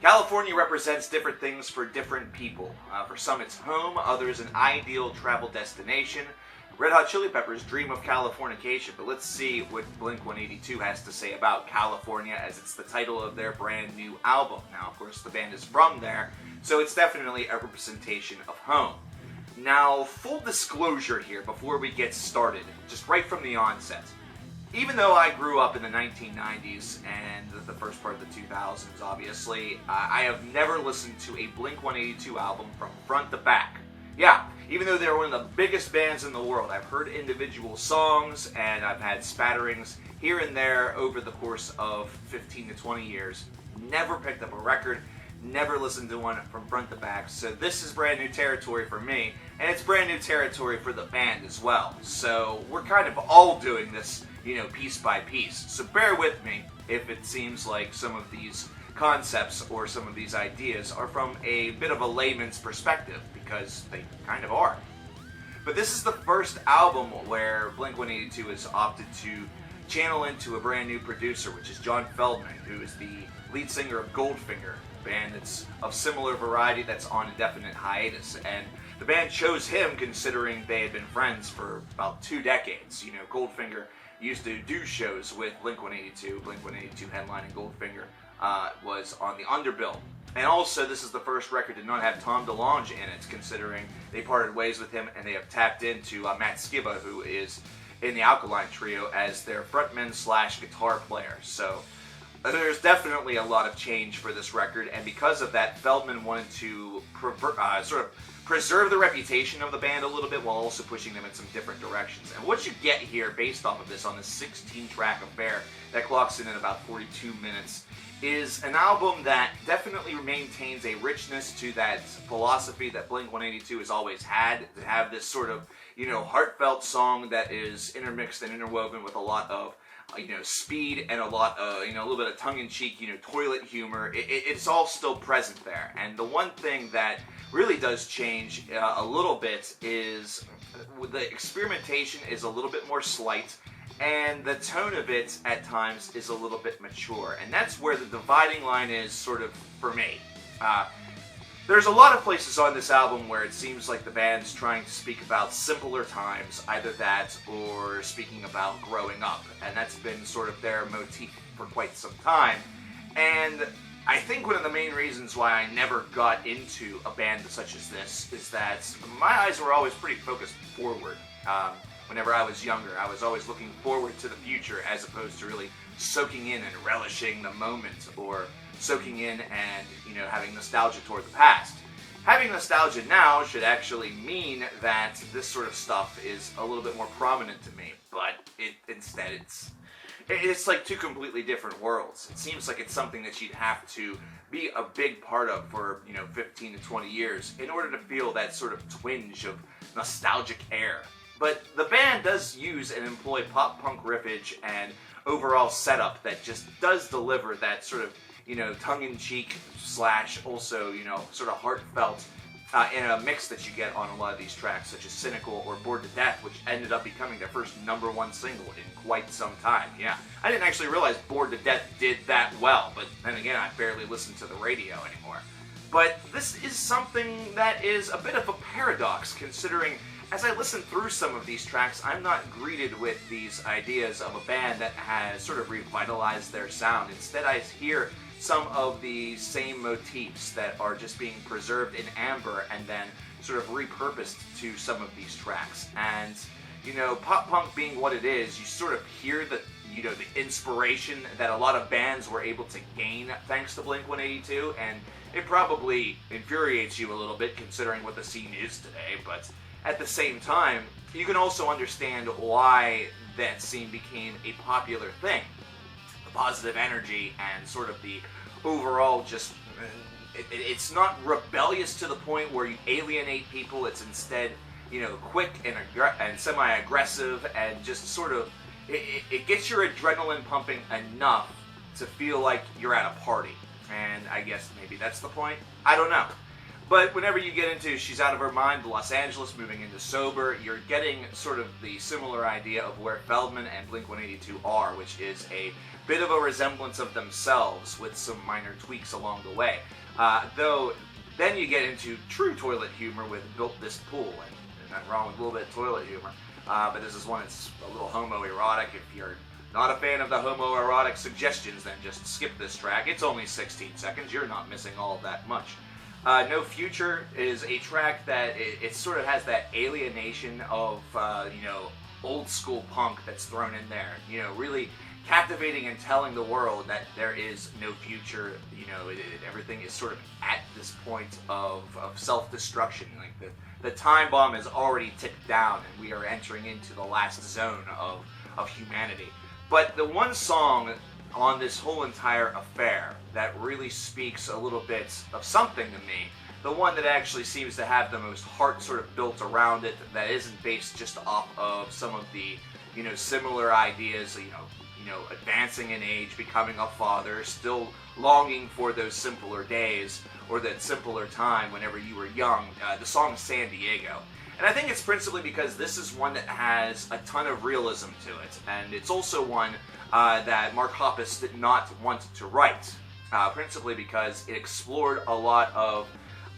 California represents different things for different people. For some it's home, others an ideal travel destination. Red Hot Chili Peppers dream of Californication, but let's see what Blink-182 has to say about California, as it's the title of their brand new album. Now, of course, the band is from there, so it's definitely a representation of home. Now, full disclosure here before we get started, just right from the onset. Even though I grew up in the 1990s and the first part of the 2000s, obviously, I have never listened to a Blink-182 album from front to back. Yeah, even though they're one of the biggest bands in the world, I've heard individual songs and I've had spatterings here and there over the course of 15 to 20 years. Never picked up a record, never listened to one from front to back, so this is brand new territory for me, and it's brand new territory for the band as well. So we're kind of all doing this, piece by piece. So bear with me if it seems like some of these concepts or some of these ideas are from a bit of a layman's perspective, because they kind of are. But this is the first album where Blink-182 has opted to channel into a brand new producer, which is John Feldmann, who is the lead singer of Goldfinger, a band that's of similar variety that's on indefinite hiatus. And the band chose him considering they had been friends for about 2 decades. Goldfinger used to do shows with Blink-182. Blink-182 headlining Goldfinger was on the underbill. And also, this is the first record to not have Tom DeLonge in it, considering they parted ways with him and they have tapped into Matt Skiba, who is in the Alkaline Trio, as their frontman / guitar player. So there's definitely a lot of change for this record, and because of that, Feldman wanted to preserve the reputation of the band a little bit while also pushing them in some different directions. And what you get here based off of this on this 16-track affair that clocks in at about 42 minutes is an album that definitely maintains a richness to that philosophy that Blink-182 has always had, to have this sort of, heartfelt song that is intermixed and interwoven with a lot of speed and a lot of, a little bit of tongue-in-cheek, toilet humor. It's all still present there. And the one thing that really does change a little bit is the experimentation is a little bit more slight, and the tone of it at times is a little bit mature. And that's where the dividing line is, sort of, for me. There's a lot of places on this album where it seems like the band's trying to speak about simpler times, either that or speaking about growing up, and that's been sort of their motif for quite some time. And I think one of the main reasons why I never got into a band such as this is that my eyes were always pretty focused forward. Whenever I was younger, I was always looking forward to the future as opposed to really soaking in and relishing the moment, or soaking in and, having nostalgia toward the past. Having nostalgia now should actually mean that this sort of stuff is a little bit more prominent to me, but instead it's like two completely different worlds. It seems like it's something that you'd have to be a big part of for, 15 to 20 years in order to feel that sort of twinge of nostalgic air. But the band does use and employ pop-punk riffage and overall setup that just does deliver that sort of, tongue-in-cheek / also, sort of heartfelt in a mix that you get on a lot of these tracks, such as Cynical or Bored to Death, which ended up becoming their first #1 single in quite some time. Yeah, I didn't actually realize Bored to Death did that well, but then again, I barely listen to the radio anymore. But this is something that is a bit of a paradox, considering as I listen through some of these tracks, I'm not greeted with these ideas of a band that has sort of revitalized their sound. Instead, I hear some of the same motifs that are just being preserved in amber and then sort of repurposed to some of these tracks. And, pop punk being what it is, you sort of hear the inspiration that a lot of bands were able to gain thanks to Blink-182, and it probably infuriates you a little bit considering what the scene is today, but at the same time, you can also understand why that scene became a popular thing. The positive energy and sort of the overall just, it's not rebellious to the point where you alienate people. It's instead, quick and semi-aggressive, and just sort of, it gets your adrenaline pumping enough to feel like you're at a party. And I guess maybe that's the point. I don't know. But whenever you get into She's Out of Her Mind, Los Angeles, moving into Sober, you're getting sort of the similar idea of where Feldman and Blink-182 are, which is a bit of a resemblance of themselves with some minor tweaks along the way. Though, then you get into true toilet humor with Built This Pool, and there's nothing wrong with a little bit of toilet humor. But this is one that's a little homoerotic. If you're not a fan of the homoerotic suggestions, then just skip this track. It's only 16 seconds. You're not missing all that much. No Future is a track that it sort of has that alienation of, old school punk that's thrown in there. Really captivating and telling the world that there is no future. Everything is sort of at this point of self-destruction. Like the time bomb has already ticked down, and we are entering into the last zone of humanity. But the one song on this whole entire affair that really speaks a little bit of something to me, the one that actually seems to have the most heart sort of built around it, that isn't based just off of some of the, similar ideas, advancing in age, becoming a father, still longing for those simpler days, or that simpler time whenever you were young. The song San Diego. And I think it's principally because this is one that has a ton of realism to it, and it's also one that Mark Hoppus did not want to write, principally because it explored a lot of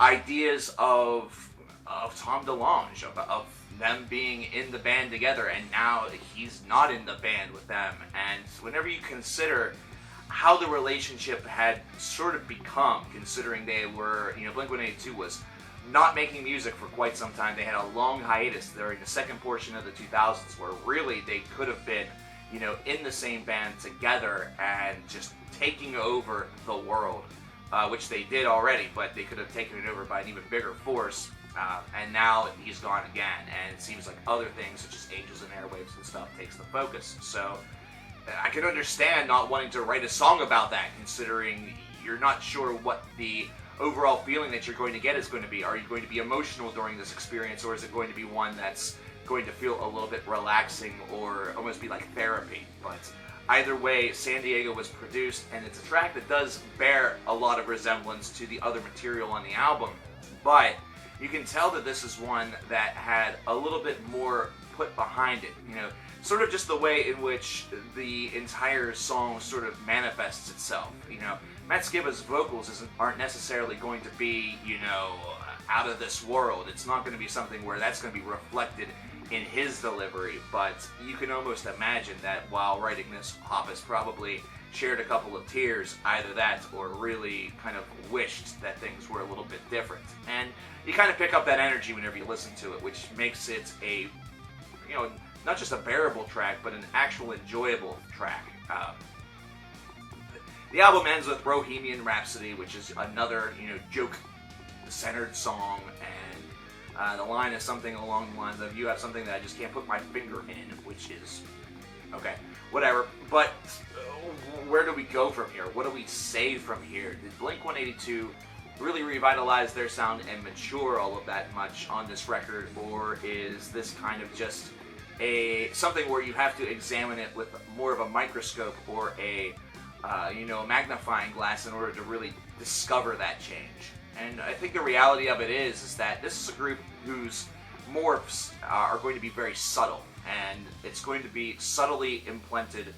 ideas of Tom DeLonge, of them being in the band together, and now he's not in the band with them. And whenever you consider how the relationship had sort of become, considering they were, Blink-182 was not making music for quite some time. They had a long hiatus during the second portion of the 2000s where really they could have been, in the same band together and just taking over the world, which they did already, but they could have taken it over by an even bigger force. And now he's gone again, and it seems like other things such as Angels and Airwaves and stuff takes the focus. So I can understand not wanting to write a song about that, considering you're not sure what the overall feeling that you're going to get is going to be. Are you going to be emotional during this experience, or is it going to be one that's going to feel a little bit relaxing or almost be like therapy? But either way, San Diego was produced, and it's a track that does bear a lot of resemblance to the other material on the album, but you can tell that this is one that had a little bit more put behind it, sort of just the way in which the entire song sort of manifests itself. Matt Skiba's vocals aren't necessarily going to be, out of this world. It's not going to be something where that's going to be reflected in his delivery, but you can almost imagine that while writing this, Hoppus probably shared a couple of tears, either that or really kind of wished that things were a little bit different. And you kind of pick up that energy whenever you listen to it, which makes it a, not just a bearable track, but an actual enjoyable track. The album ends with Bohemian Rhapsody, which is another, joke-centered song, and the line is something along the lines of, "You have something that I just can't put my finger in," which is, okay, whatever. But where do we go from here? What do we say from here? Did Blink-182 really revitalize their sound and mature all of that much on this record, or is this kind of just something where you have to examine it with more of a microscope or a magnifying glass in order to really discover that change? And I think the reality of it is that this is a group whose morphs are going to be very subtle, and it's going to be subtly implanted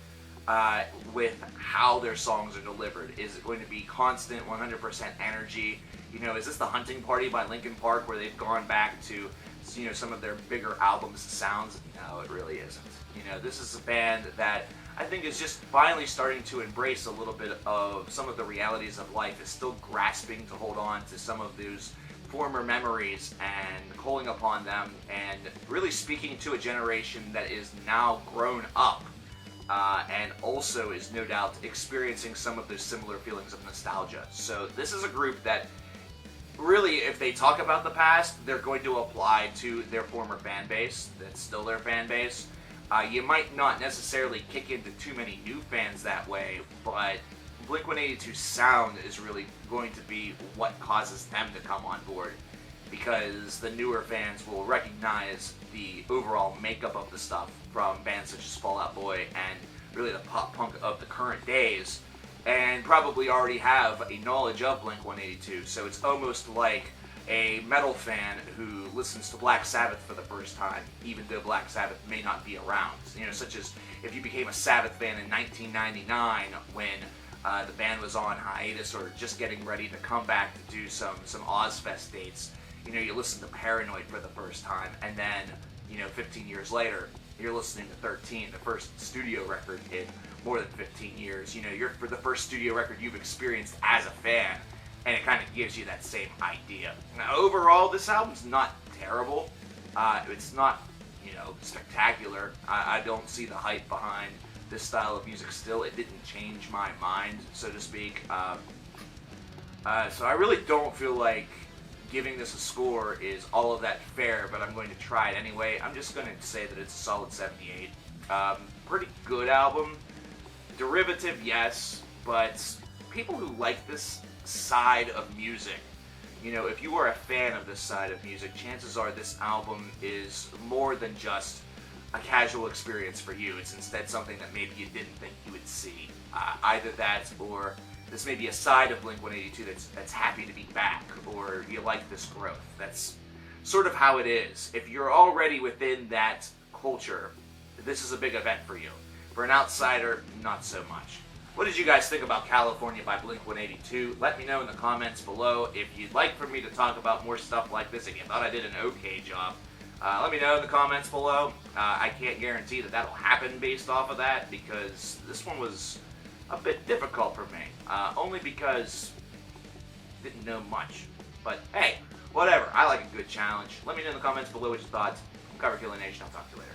with how their songs are delivered. Is it going to be constant 100% energy? Is this the Hunting Party by Linkin Park, where they've gone back to some of their bigger albums' sounds? No, it really isn't. This is a band that I think is just finally starting to embrace a little bit of some of the realities of life, is still grasping to hold on to some of those former memories and calling upon them, and really speaking to a generation that is now grown up, and also is no doubt experiencing some of those similar feelings of nostalgia. So this is a group that really, if they talk about the past, they're going to apply to their former fan base. That's still their fan base. You might not necessarily kick into too many new fans that way, but Blink-182's sound is really going to be what causes them to come on board, because the newer fans will recognize the overall makeup of the stuff from bands such as Fall Out Boy and really the pop punk of the current days, and probably already have a knowledge of Blink-182. So it's almost like a metal fan who listens to Black Sabbath for the first time, even though Black Sabbath may not be around. Such as if you became a Sabbath fan in 1999 when the band was on hiatus or just getting ready to come back to do some Ozfest dates. You listen to Paranoid for the first time, and then 15 years later, you're listening to 13, the first studio record in more than 15 years. You're for the first studio record you've experienced as a fan, and it kind of gives you that same idea. Now, overall, this album's not terrible. It's not, spectacular. I don't see the hype behind this style of music still. It didn't change my mind, so to speak. So I really don't feel like giving this a score is all of that fair, but I'm going to try it anyway. I'm just going to say that it's a solid 78. Pretty good album. Derivative, yes, but people who like this side of music, if you are a fan of this side of music, chances are this album is more than just a casual experience for you. It's instead something that maybe you didn't think you would see. Either that, or this may be a side of Blink-182 that's happy to be back, or you like this growth. That's sort of how it is. If you're already within that culture, this is a big event for you. For an outsider, not so much. What did you guys think about California by Blink-182? Let me know in the comments below. If you'd like for me to talk about more stuff like this, if you thought I did an okay job, let me know in the comments below. I can't guarantee that that'll happen based off of that, because this one was a bit difficult for me. Only because I didn't know much. But hey, whatever. I like a good challenge. Let me know in the comments below what you thought. I'm CoverKillerNation. I'll talk to you later.